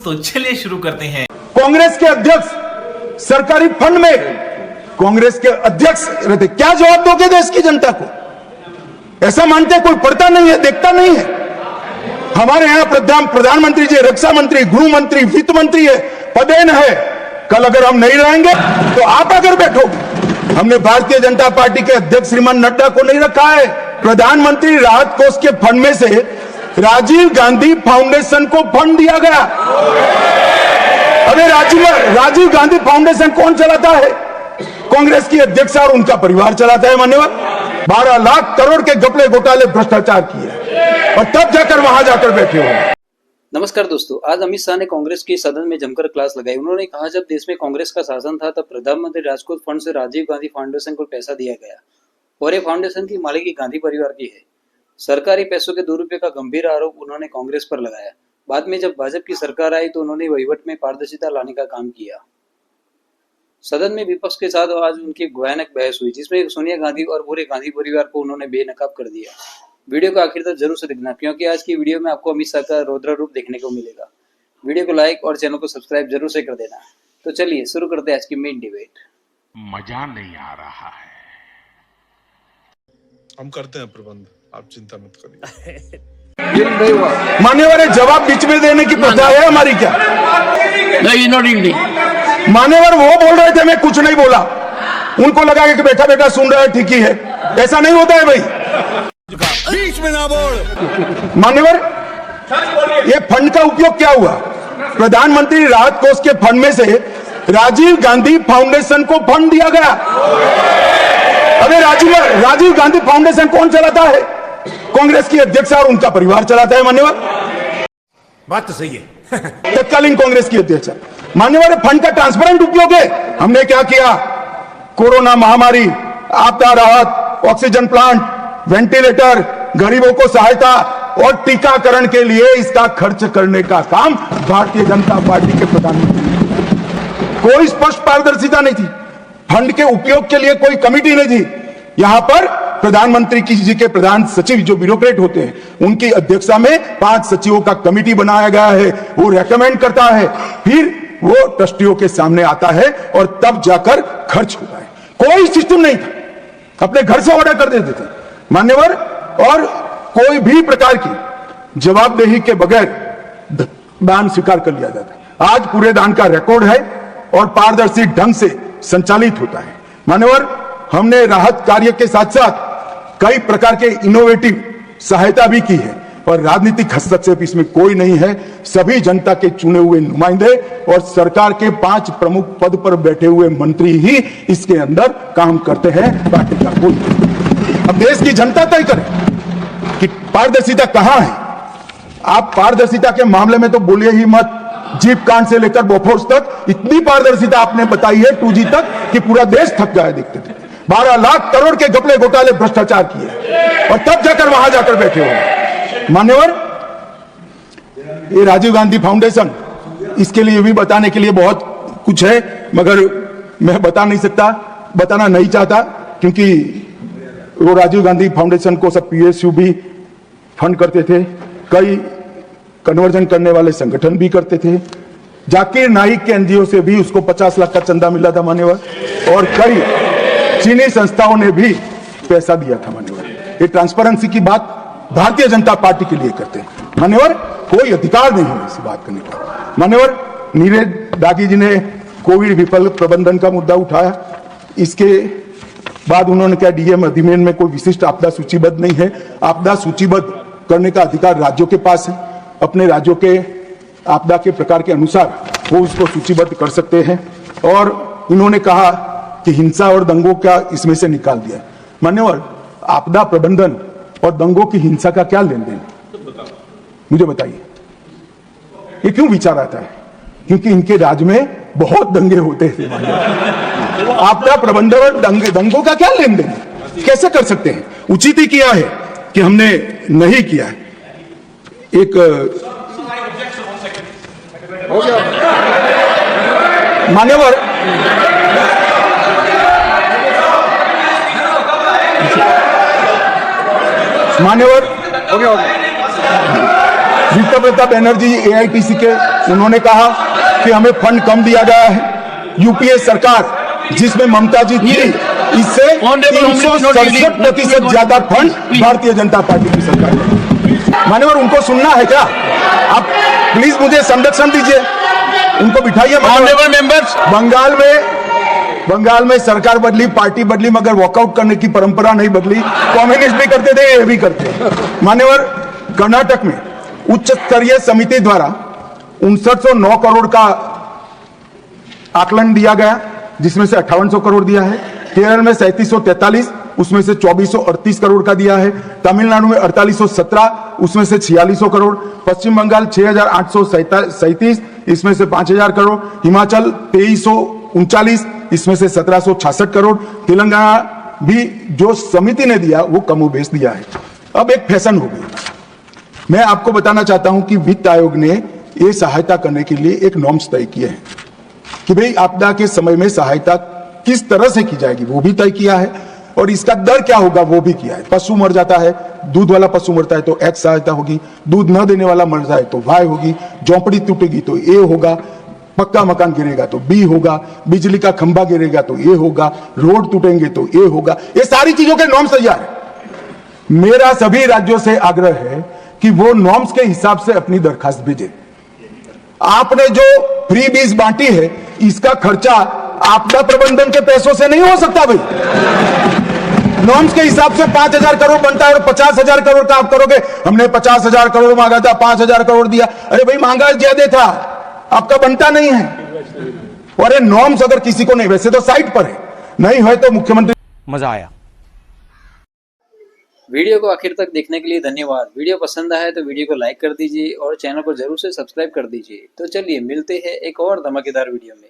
तो चलिए शुरू करते हैं। कांग्रेस के अध्यक्ष सरकारी फंड में कांग्रेस के अध्यक्ष रहते, क्या जवाब दोगे देश की जनता को? ऐसा मानते कोई पढ़ता नहीं है, देखता नहीं है? हमारे यहां प्रधानमंत्री जी, रक्षा मंत्री, गृह मंत्री, वित्त मंत्री है, पदेन है। कल अगर हम नहीं रहेंगे तो आप अगर बैठोगे। हमने भारतीय जनता पार्टी के अध्यक्ष श्रीमान नड्डा को नहीं रखा है। प्रधानमंत्री राहत कोष के फंड में से राजीव गांधी फाउंडेशन को फंड दिया गया। अरे राजीव गांधी फाउंडेशन कौन चलाता है? कांग्रेस की अध्यक्ष और उनका परिवार चलाता है। मान्यवर 12 लाख करोड़ के घपले घोटाले भ्रष्टाचार किए और तब जाकर वहां जाकर बैठे हो। नमस्कार दोस्तों, आज अमित शाह ने कांग्रेस की सदन में जमकर क्लास लगाई। उन्होंने कहा, जब देश में कांग्रेस का शासन था तब प्रधानमंत्री राजकोष फंड से राजीव गांधी फाउंडेशन को पैसा दिया गया और ये फाउंडेशन की मालिकी गांधी परिवार की है। सरकारी पैसों के दुरुपयोग का गंभीर आरोप उन्होंने कांग्रेस पर लगाया। बाद में जब भाजपा की सरकार आई तो उन्होंने वहीवट में पारदर्शिता लाने का काम किया। सदन में विपक्ष के साथ आज उनकी भयानक बहस हुई, जिसमें सोनिया गांधी और पूरे गांधी परिवार को उन्होंने बेनकाब कर दिया। वीडियो को आखिर तक जरूर से देखना, क्योंकि आज की वीडियो में आपको अमित शाह का रौद्र रूप देखने को मिलेगा। वीडियो को लाइक और चैनल को सब्सक्राइब जरूर से कर देना। तो चलिए शुरू करते हैं आज की मेन डिबेट। मजा नहीं आ रहा है। हम करते हैं प्रबंध, आप चिंता मत करिए। मान्यवर जवाब बीच में देने की प्रथा है हमारी क्या? नहीं। मान्यवर वो बोल रहे थे, मैं कुछ नहीं बोला। उनको लगा कि बैठा बैठा सुन रहा है, ठीक ही है। ऐसा नहीं होता है भाई, बीच में ना बोल। मान्यवर ये फंड का उपयोग क्या हुआ? प्रधानमंत्री राहत कोष के फंड में से राजीव गांधी फाउंडेशन को फंड दिया गया। अरे राजीव गांधी फाउंडेशन कौन चलाता है? कांग्रेस की अध्यक्ष और उनका परिवार चलाता है। मान्यवर बात तो सही है। तत्कालीन कांग्रेस की अध्यक्ष। मान्यवर फंड का ट्रांसपेरेंट उपयोग है। हमने क्या किया? कोरोना महामारी, आपदा राहत, ऑक्सीजन प्लांट, वेंटिलेटर, गरीबों को सहायता और टीकाकरण के लिए इसका खर्च करने का काम भारतीय जनता पार्टी के प्रधानमंत्री। कोई स्पष्ट पारदर्शिता नहीं थी। फंड के उपयोग के लिए कोई कमिटी नहीं थी। यहां पर प्रधानमंत्री जी के प्रधान सचिव जो ब्यूरोक्रेट होते हैं, उनकी अध्यक्षता में 5 सचिवों का कमिटी बनाया गया है। वो रेकमेंड करता है, फिर वो ट्रस्टियों के सामने आता है और तब जाकर खर्च होता है। कोई सिस्टम नहीं था, अपने घर से ऑर्डर कर देते थे मान्यवर, और कोई भी प्रकार की जवाबदेही के बगैर दान स्वीकार कर लिया जाता है। आज पूरे दान का रिकॉर्ड है और पारदर्शी ढंग से संचालित होता है। मान्यवर हमने राहत कार्य के साथ साथ कई प्रकार के इनोवेटिव सहायता भी की है और राजनीतिक हस्तक्षेप इसमें कोई नहीं है। सभी जनता के चुने हुए नुमाइंदे और सरकार के 5 प्रमुख पद पर बैठे हुए मंत्री ही इसके अंदर काम करते हैं। पार्टी का कोई, अब देश की जनता तय करे कि पारदर्शिता कहां है। आप पारदर्शिता के मामले में तो बोलिए ही मत। जीप कांड से लेकर बोफोर्स तक इतनी पारदर्शिता आपने बताई है, 2G तक, कि पूरा देश थक गया देखते थे। 12 लाख करोड़ के घपले घोटाले भ्रष्टाचार किए और तब जाकर वहां जाकर बैठे हो। मान्यवर ये राजीव गांधी फाउंडेशन, इसके लिए भी बताने के लिए बहुत कुछ है, मगर मैं बता नहीं सकता, बताना नहीं चाहता, क्योंकि वो राजीव गांधी फाउंडेशन को सब PSU भी फंड करते थे, कई कन्वर्जन करने वाले संगठन भी करते थे। जाकिर नाइक के NGO से भी उसको 50 लाख का चंदा मिला था मान्यवर, और कई चीनी संस्थाओं ने भी पैसा दिया था मान्यवर। ये ट्रांसपेरेंसी की बात भारतीय जनता पार्टी के लिए करते हैं मान्यवर। कोई अधिकार नहीं है ऐसी बात करने का मान्यवर। नीरज दागी जी ने कोविड विफल प्रबंधन का मुद्दा उठाया। इसके बाद उन्होंने क्या, DM अधिनियम में कोई विशिष्ट आपदा सूचीबद्ध नहीं है। आपदा सूचीबद्ध करने का अधिकार राज्यों के पास है। अपने राज्यों के आपदा के प्रकार के अनुसार वो उसको सूचीबद्ध कर सकते हैं। और इन्होंने कहा कि हिंसा और दंगों का इसमें से निकाल दिया। मान्यवर आपदा प्रबंधन और दंगों की हिंसा का क्या लेन देन? मुझे बताइए, ये क्यों विचार आता है? क्योंकि इनके राज्य में बहुत दंगे होते थे। आपदा प्रबंधन और दंगों का क्या लेन देन? कैसे कर सकते हैं? उचित ही किया है कि हमने नहीं किया है। एक हो गया मान्यवर, मान्यवर हो गया। वित्त प्रताप बनर्जी AITC के उन्होंने कहा कि हमें फंड कम दिया गया है। यूपीए सरकार जिसमें ममता जी थी, इससे 367% ज्यादा फंड भारतीय जनता पार्टी की सरकार ने। मान्यवर, उनको सुनना है क्या? आप प्लीज मुझे संरक्षण दीजिए, उनको बिठाइए। बंगाल में सरकार बदली, पार्टी बदली, मगर वॉकआउट करने की परंपरा नहीं बदली। कम्युनिस्ट भी करते थे, ये भी करते। मान्यवर, कर्नाटक में उच्च स्तरीय समिति द्वारा 5909 करोड़ का आकलन दिया गया, जिसमें से 5800 करोड़ दिया है। केरल में 3743, उसमें से 2438 करोड़ का दिया है। तमिलनाडु में 4817, उसमें से 4600 करोड़। पश्चिम बंगाल 6837, इसमें से 5000 करोड़। हिमाचल 2339, इसमें से 1766 करोड़। तेलंगाना भी जो समिति ने दिया वो कमोबेश दिया है। अब एक फैशन हो गई। मैं आपको बताना चाहता हूं कि वित्त आयोग ने ये सहायता करने के लिए एक नॉर्म्स तय किए हैं कि भाई आपदा के समय में सहायता किस तरह से की जाएगी, वो भी तय किया है। और इसका दर क्या होगा वो भी किया है। पशु मर जाता है, दूध वाला पशु मरता है तो एक्स सहायता होगी, दूध न देने वाला मर जाए तो वाई होगी, झोंपड़ी टूटेगी तो ए होगा, पक्का मकान गिरेगा तो बी होगा, बिजली का खंभा गिरेगा तो ए होगा, रोड टूटेंगे तो ए होगा। ये सारी चीजों के नॉर्म्स तैयार है। मेरा सभी राज्यों से आग्रह है कि वो नॉर्म्स के हिसाब से अपनी दरखास्त भेजे। आपने जो फ्री बीज बांटी है, इसका खर्चा आपदा प्रबंधन के पैसों से नहीं हो सकता भाई। नॉर्म्स के हिसाब से 5000 करोड़ बनता है और 50,000 करोड़ का आप करोगे। हमने 50,000 करोड़ मांगा था, 5,000 करोड़ दिया। अरे भाई, महंगा ज्यादा था, आपका बनता नहीं है। और ये नॉर्म्स अगर किसी को नहीं, वैसे तो साइट पर है, नहीं है तो मुख्यमंत्री। मजा आया। वीडियो को आखिर तक देखने के लिए धन्यवाद। वीडियो पसंद आया तो वीडियो को लाइक कर दीजिए और चैनल को जरूर से सब्सक्राइब कर दीजिए। तो चलिए मिलते हैं एक और धमाकेदार वीडियो में।